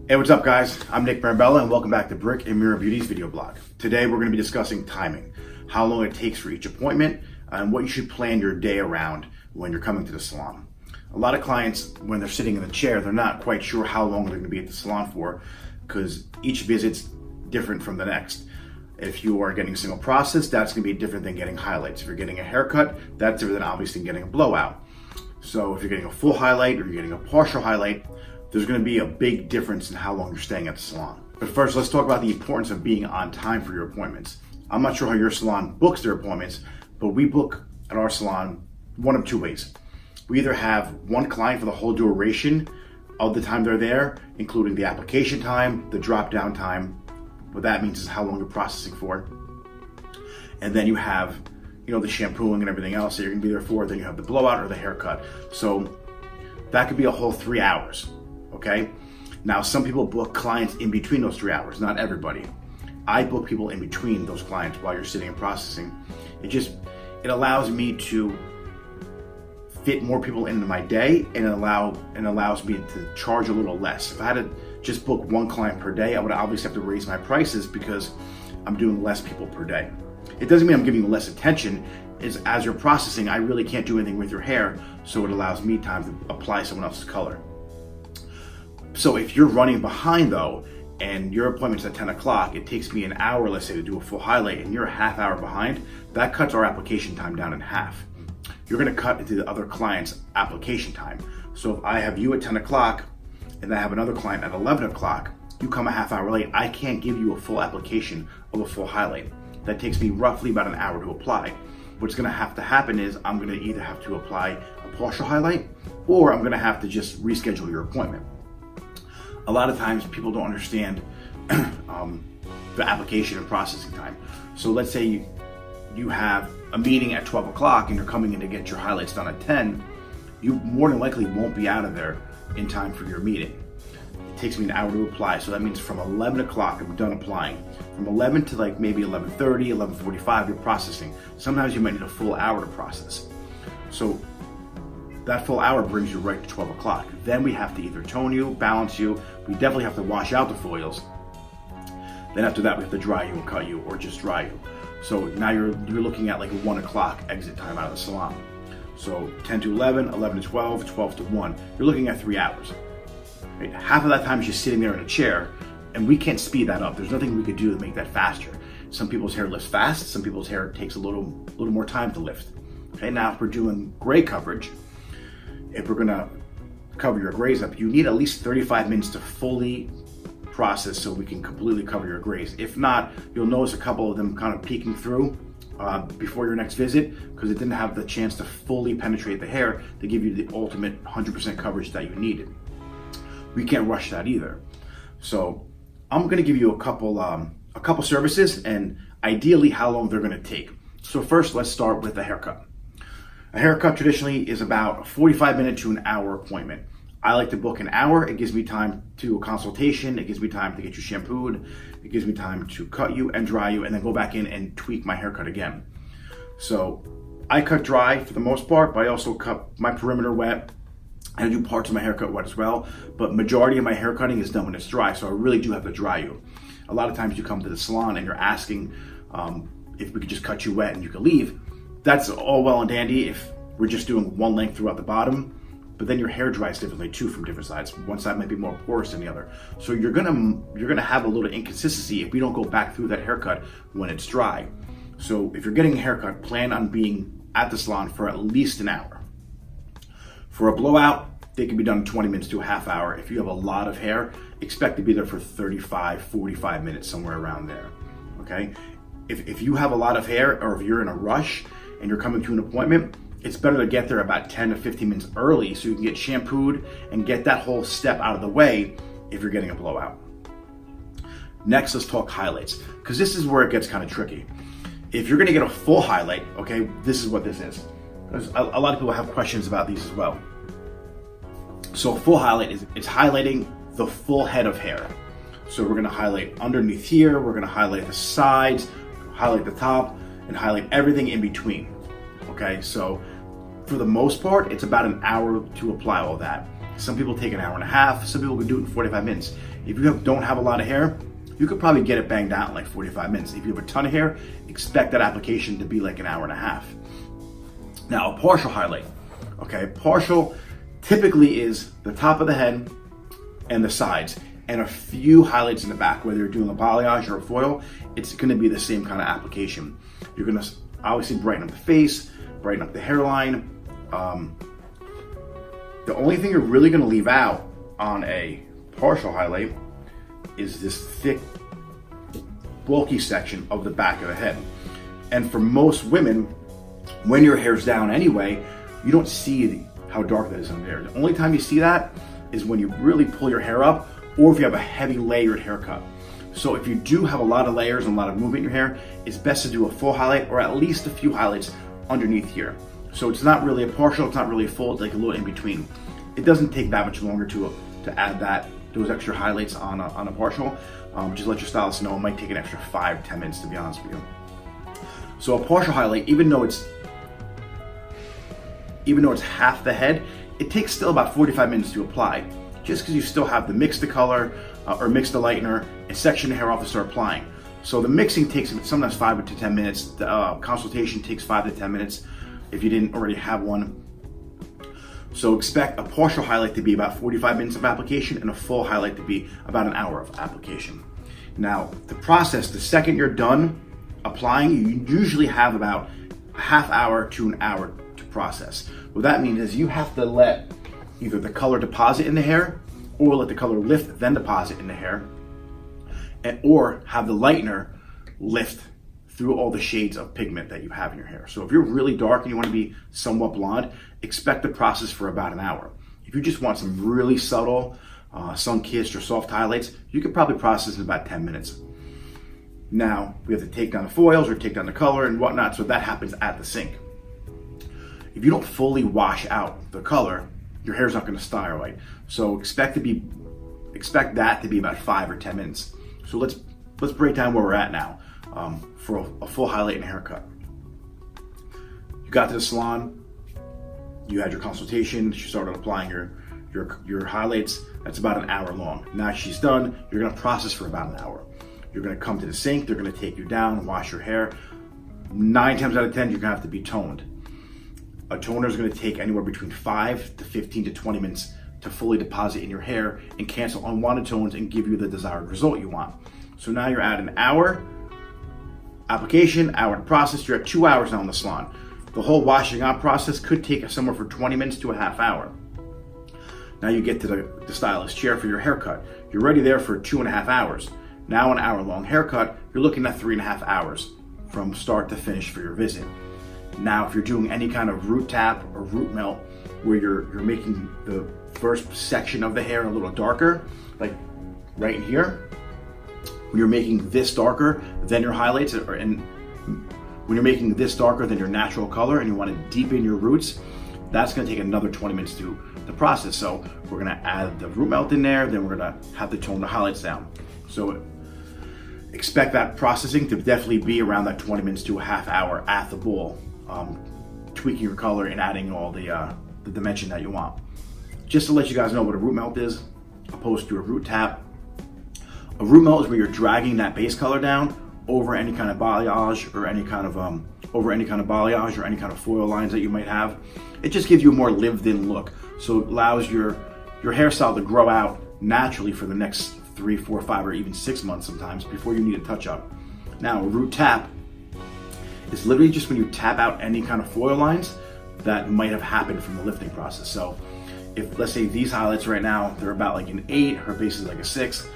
Hey, what's up guys? I'm Nick Brambella and welcome back to Brick and Mirror Beauty's video blog. Today we're going to be discussing timing, how long it takes for each appointment, and what you should plan your day around when you're coming to the salon. A lot of clients, when they're sitting in the chair, they're not quite sure how long they're going to be at the salon for because each visit's different from the next. If you are getting a single process, that's going to be different than getting highlights. If you're getting a haircut, that's different than obviously getting a blowout. So if you're getting a full highlight or you're getting a partial highlight, there's going to be a big difference in how long you're staying at the salon. But first, let's talk about the importance of being on time for your appointments. I'm not sure how your salon books their appointments, but we book at our salon one of two ways. We either have one client for the whole duration of the time they're there, including the application time, the drop down time. What that means is how long you're processing for. And then you have, the shampooing and everything else that you're going to be there for. Then you have the blowout or the haircut. So that could be a whole 3 hours. Okay. Now, some people book clients in between those 3 hours, not everybody. I book people in between those clients while you're sitting and processing. It allows me to fit more people into my day and allows me to charge a little less. If I had to just book one client per day, I would obviously have to raise my prices because I'm doing less people per day. It doesn't mean I'm giving you less attention. As you're processing, I really can't do anything with your hair, so it allows me time to apply someone else's color. So if you're running behind though, and your appointment's at 10 o'clock, it takes me an hour, let's say, to do a full highlight, and you're a half hour behind, that cuts our application time down in half. You're gonna cut into the other client's application time. So if I have you at 10 o'clock, and I have another client at 11 o'clock, you come a half hour late, I can't give you a full application of a full highlight. That takes me roughly about an hour to apply. What's gonna have to happen is I'm gonna either have to apply a partial highlight, or I'm gonna have to just reschedule your appointment. A lot of times people don't understand the application and processing time. So let's say you have a meeting at 12 o'clock and you're coming in to get your highlights done at 10, you more than likely won't be out of there in time for your meeting. It takes me an hour to apply. So that means from 11 o'clock, I'm done applying. From 11 to like maybe 11:30, 11:45, you're processing. Sometimes you might need a full hour to process. So that full hour brings you right to 12 o'clock. Then we have to either tone you, balance you. We definitely have to wash out the foils. Then after that, we have to dry you and cut you, or just dry you. So now you're looking at like a 1 o'clock exit time out of the salon. So 10 to 11, 11 to 12, 12 to 1. You're looking at 3 hours. Right? Half of that time is just sitting there in a chair, and we can't speed that up. There's nothing we could do to make that faster. Some people's hair lifts fast. Some people's hair takes a little more time to lift. Okay, now if we're doing gray coverage, if we're gonna cover your grays up, you need at least 35 minutes to fully process so we can completely cover your grays. If not, you'll notice a couple of them kind of peeking through before your next visit because it didn't have the chance to fully penetrate the hair to give you the ultimate 100% coverage that you needed. We can't rush that either. So I'm gonna give you a couple services and ideally how long they're gonna take. So first, let's start with the haircut. A haircut traditionally is about a 45-minute to an hour appointment. I like to book an hour. It gives me time to do a consultation. It gives me time to get you shampooed. It gives me time to cut you and dry you and then go back in and tweak my haircut again. So I cut dry for the most part, but I also cut my perimeter wet. I do parts of my haircut wet as well, but majority of my hair cutting is done when it's dry, so I really do have to dry you. A lot of times you come to the salon and you're asking if we could just cut you wet and you could leave. That's all well and dandy if we're just doing one length throughout the bottom, but then your hair dries differently too from different sides. One side might be more porous than the other. So you're gonna have a little inconsistency if we don't go back through that haircut when it's dry. So if you're getting a haircut, plan on being at the salon for at least an hour. For a blowout, they can be done in 20 minutes to a half hour. If you have a lot of hair, expect to be there for 35, 45 minutes, somewhere around there, okay? If you have a lot of hair or if you're in a rush and you're coming to an appointment, it's better to get there about 10 to 15 minutes early so you can get shampooed and get that whole step out of the way if you're getting a blowout. Next, let's talk highlights, because this is where it gets kind of tricky. If you're gonna get a full highlight, okay, this is what this is. A lot of people have questions about these as well. So a full highlight it's highlighting the full head of hair. So we're gonna highlight underneath here, we're gonna highlight the sides, highlight the top, and highlight everything in between. Okay, so for the most part, it's about an hour to apply all that. Some people take an hour and a half, some people can do it in 45 minutes. If you don't have a lot of hair, you could probably get it banged out in like 45 minutes. If you have a ton of hair, expect that application to be like an hour and a half. Now, a partial highlight. Okay, partial typically is the top of the head and the sides, and a few highlights in the back. Whether you're doing a balayage or a foil, it's gonna be the same kind of application. You're gonna obviously brighten up the face, brighten up the hairline. The only thing you're really gonna leave out on a partial highlight is this thick, bulky section of the back of the head. And for most women, when your hair's down anyway, you don't see how dark that is under there. The only time you see that is when you really pull your hair up, or if you have a heavy layered haircut. So if you do have a lot of layers and a lot of movement in your hair, it's best to do a full highlight or at least a few highlights underneath here. So it's not really a partial, it's not really a full, it's like a little in between. It doesn't take that much longer to add those extra highlights on a partial. Just let your stylist know. It might take an extra 5-10 minutes, to be honest with you. So a partial highlight, even though it's half the head, it takes still about 45 minutes to apply, just because you still have to mix the color or mix the lightener and section the hair off to start applying. So the mixing takes sometimes 5 to 10 minutes. The consultation takes 5 to 10 minutes if you didn't already have one. So expect a partial highlight to be about 45 minutes of application and a full highlight to be about an hour of application. Now, the process, the second you're done applying, you usually have about a half hour to an hour to process. What that means is you have to let either the color deposit in the hair, or let the color lift then deposit in the hair, or have the lightener lift through all the shades of pigment that you have in your hair. So if you're really dark and you want to be somewhat blonde, expect the process for about an hour. If you just want some really subtle, sun-kissed or soft highlights, you could probably process in about 10 minutes. Now, we have to take down the foils or take down the color and whatnot, so that happens at the sink. If you don't fully wash out the color, your hair's not going to style right. So expect that to be about 5 or 10 minutes. So let's break down where we're at now for a full highlight and haircut. You got to the salon, you had your consultation, she started applying your highlights. That's about an hour long. Now she's done, you're going to process for about an hour. You're going to come to the sink, they're going to take you down, wash your hair. 9 times out of 10, you're going to have to be toned. A toner is going to take anywhere between 5 to 15 to 20 minutes to fully deposit in your hair and cancel unwanted tones and give you the desired result you want. So now you're at an hour application, hour to process. You're at 2 hours now in the salon. The whole washing out process could take somewhere from 20 minutes to a half hour. Now you get to the stylist chair for your haircut. You're already there for 2.5 hours. Now an hour long haircut, you're looking at 3.5 hours from start to finish for your visit. Now, if you're doing any kind of root tap or root melt, where you're making the first section of the hair a little darker, like right in here, when you're making this darker than your highlights, and when you're making this darker than your natural color and you want to deepen your roots, that's going to take another 20 minutes to the process. So we're going to add the root melt in there, then we're going to have to tone the highlights down. So expect that processing to definitely be around that 20 minutes to a half hour at the bowl. Tweaking your color and adding all the dimension that you want. Just to let you guys know what a root melt is, opposed to a root tap. A root melt is where you're dragging that base color down over any kind of balayage or any kind of foil lines that you might have. It just gives you a more lived-in look, so it allows your hairstyle to grow out naturally for the next 3, 4, 5, or even 6 months sometimes before you need a touch-up. Now, a root tap is literally just when you tap out any kind of foil lines that might have happened from the lifting process. So if, let's say these highlights right now, they're about like an 8, her base is like a 6,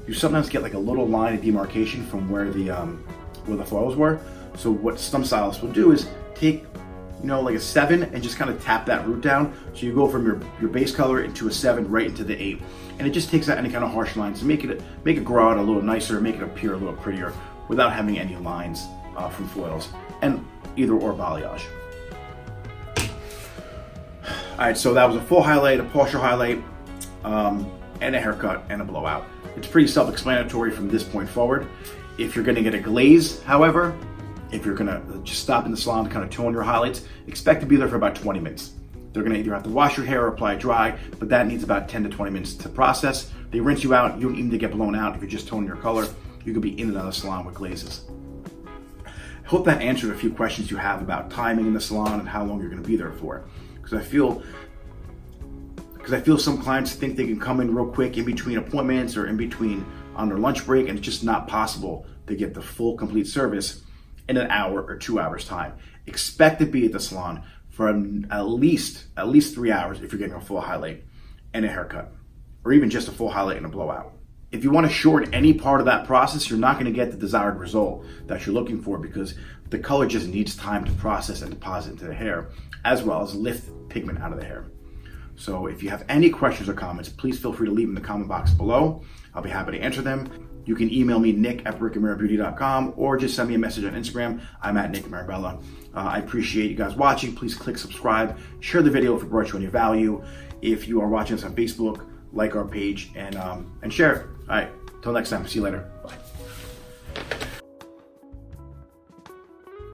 you sometimes get like a little line of demarcation from where the foils were. So what some stylists will do is take, like a 7 and just kind of tap that root down. So you go from your base color into a 7 right into the 8. And it just takes out any kind of harsh lines to make it grow out a little nicer, make it appear a little prettier without having any lines from foils and either or balayage. All right, so that was a full highlight, a partial highlight, and a haircut and a blowout. It's pretty self-explanatory from this point forward. If you're gonna get a glaze, however, if you're gonna just stop in the salon to kind of tone your highlights, expect to be there for about 20 minutes. They're gonna either have to wash your hair or apply dry, but that needs about 10 to 20 minutes to process. They rinse you out. You don't even need to get blown out if you're just toning your color. You could be in and out of the salon with glazes. I hope that answered a few questions you have about timing in the salon and how long you're gonna be there for. Because I feel some clients think they can come in real quick in between appointments or in between on their lunch break, and it's just not possible to get the full complete service in an hour or 2 hours time. Expect to be at the salon for at least 3 hours if you're getting a full highlight and a haircut, or even just a full highlight and a blowout. If you want to shorten any part of that process, you're not going to get the desired result that you're looking for, because the color just needs time to process and deposit into the hair, as well as lift pigment out of the hair. So if you have any questions or comments, please feel free to leave them in the comment box below. I'll be happy to answer them. You can email me, nick@brickandmirrorbeauty.com, or just send me a message on Instagram. I'm at Nick Marabella. I appreciate you guys watching. Please click subscribe. Share the video if it brought you any value. If you are watching us on Facebook, like our page and share it. All right, till next time. See you later.